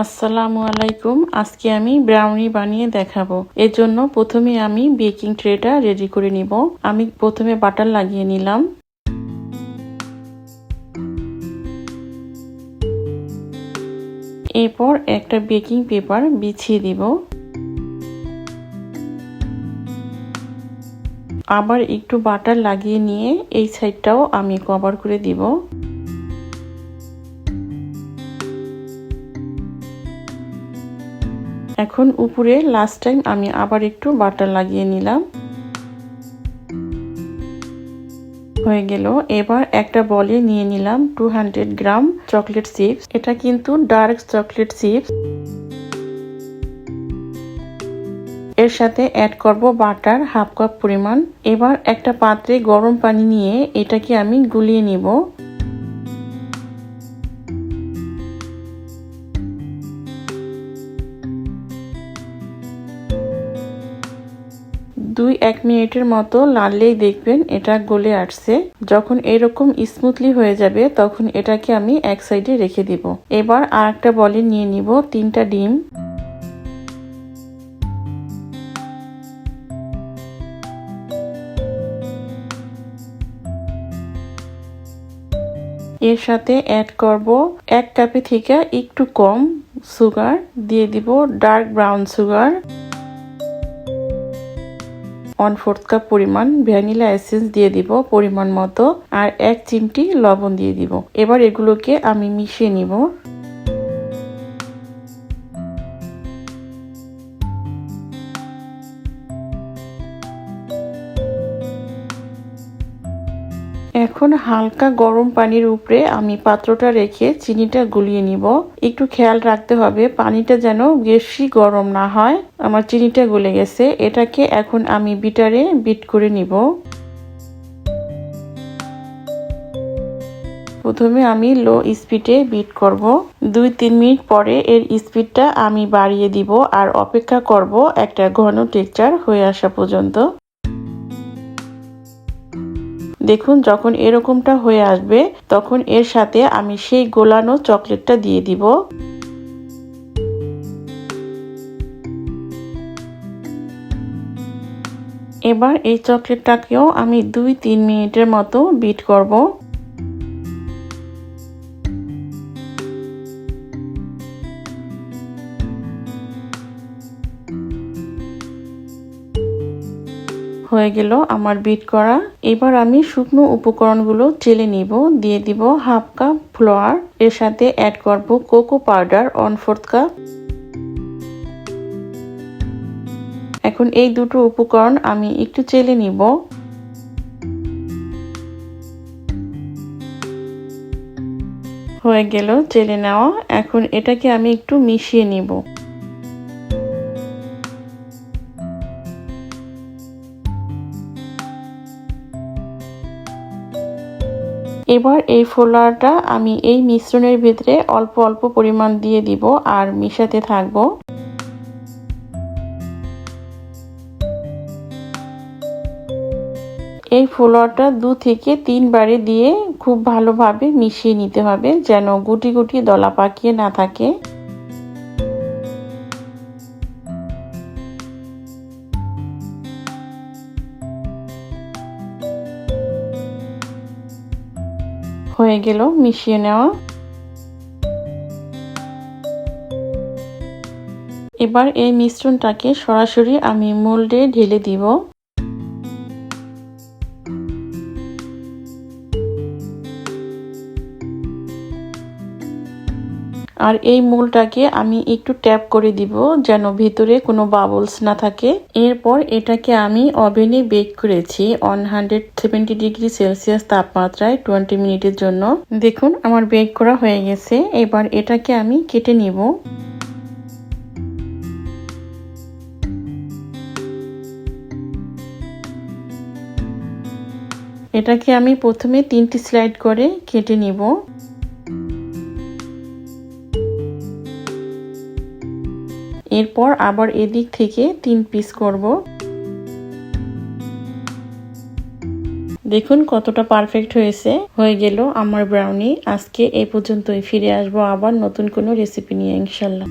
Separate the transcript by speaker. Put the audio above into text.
Speaker 1: আসসালামু আলাইকুম। আজকে আমি ব্রাউনি বানিয়ে দেখাবো। এর জন্য প্রথমে আমি বেকিং ট্রেটা রেডি করে নিব। আমি প্রথমে বাটার লাগিয়ে নিলাম। এরপর একটা বেকিং পেপার বিছিয়ে দিব। আবার একটু বাটার লাগিয়ে নিয়ে এই সাইডটাও আমি কভার করে দিব। এখন উপরে লাস্ট টাইম আমি আবার একটু বাটার লাগিয়ে নিলাম। হয়ে গেল। এবার একটা বলে নিয়ে নিলাম 200 গ্রাম চকলেট চিপস। এটা কিন্তু ডার্ক চকলেট চিপস। এর সাথে অ্যাড করব বাটার হাফ কাপ পরিমাণ। এবার একটা পাত্রে গরম পানি নিয়ে এটাকে আমি গুলিয়ে নিব। 2-1 মিনিটের মতো নাড়লেই দেখবেন এটা গলে আসছে। যখন এরকম স্মুথলি হয়ে যাবে তখন এটাকে আমি এক সাইডে রেখে দিব। এবার আরেকটা বলে নিয়ে নিব 3টা ডিম। এর সাথে অ্যাড করব 1 কাপে থেকে একটু কম সুগার, দিয়ে দিব ডার্ক ব্রাউন সুগার, 1/4 কাপ পরিমাণ ভ্যানিলা এসেন্স দিয়ে দিব পরিমাণ মতো, আর 1 চিমটি লবণ দিয়ে দিব। এবার এগুলোকে আমি মিশিয়ে নিব। এখন হালকা গরম পানির উপরে আমি পাত্রটা রেখে চিনিটা গুলিয়ে নিব। একটু খেয়াল রাখতে হবে পানিটা যেন বেশি গরম না হয়। আমার চিনিটা গলে গেছে। এটাকে এখন আমি বিটারে বিট করে নিব। প্রথমে আমি লো স্পিডে বিট করব। 2-3 মিনিট পরে এর স্পিডটা আমি বাড়িয়ে দিব আর অপেক্ষা করব একটা ঘন টেক্সচার হয়ে আসা পর্যন্ত। দেখুন যখন এরকমটা হয়ে আসবে তখন এর সাথে আমি সেই গোলানো চকলেটটা দিয়ে দিব। এবার এই চকলেটটাকেও আমি 2-3 মিনিটের মতো বিট করব। হয়ে গেল আমার বিট করা। এবার আমি শুকনো উপকরণগুলো চেলে নিব। দিয়ে দিব হাফ কাপ ফ্লাওয়ার, এর সাথে অ্যাড করব কোকো পাউডার 1/4 কাপ। এখন এই দুটো উপকরণ আমি একটু চেলে নিব। হয়ে গেল চেলে নেওয়া। এখন এটাকে আমি একটু মিশিয়ে নিব। এবার এই ফ্লাওয়ারটা আমি এই মিশ্রণের ভিতরে অল্প অল্প পরিমাণ দিয়ে দিব আর মিশাতে থাকব। এই ফ্লাওয়ারটা 2 থেকে 3 বারে দিয়ে খুব ভালোভাবে মিশিয়ে নিতে হবে যেন গুটি গুটি দলা পাকিয়ে না থাকে। হয়ে গেল মিশিয়ে নেওয়া। এবার এই মিশ্রণটাকে সরাসরি আমি মোল্ডে ঢেলে দিব। আর এই মোল্ডটাকে আমি একটু ট্যাপ করে দিব যেন ভিতরে কোনো বাবলস না থাকে। এরপর এটাকে আমি ওভেনে বেক করেছি 170 ডিগ্রি সেলসিয়াস তাপমাত্রায় 20 মিনিটের জন্য। দেখুন আমার বেক করা হয়ে গেছে। এবার এটাকে আমি কেটে নিব। এটাকে আমি প্রথমে 3টি স্লাইড করে কেটে নিব। এরপর আবার এদিক থেকে 3 পিস করব। দেখুন কতটা পারফেক্ট হয়ে গেল আমার ব্রাউনি। আজকে এই পর্যন্তই, ফিরে আসবো আবার নতুন কোনো রেসিপি নিয়ে ইনশাল্লাহ।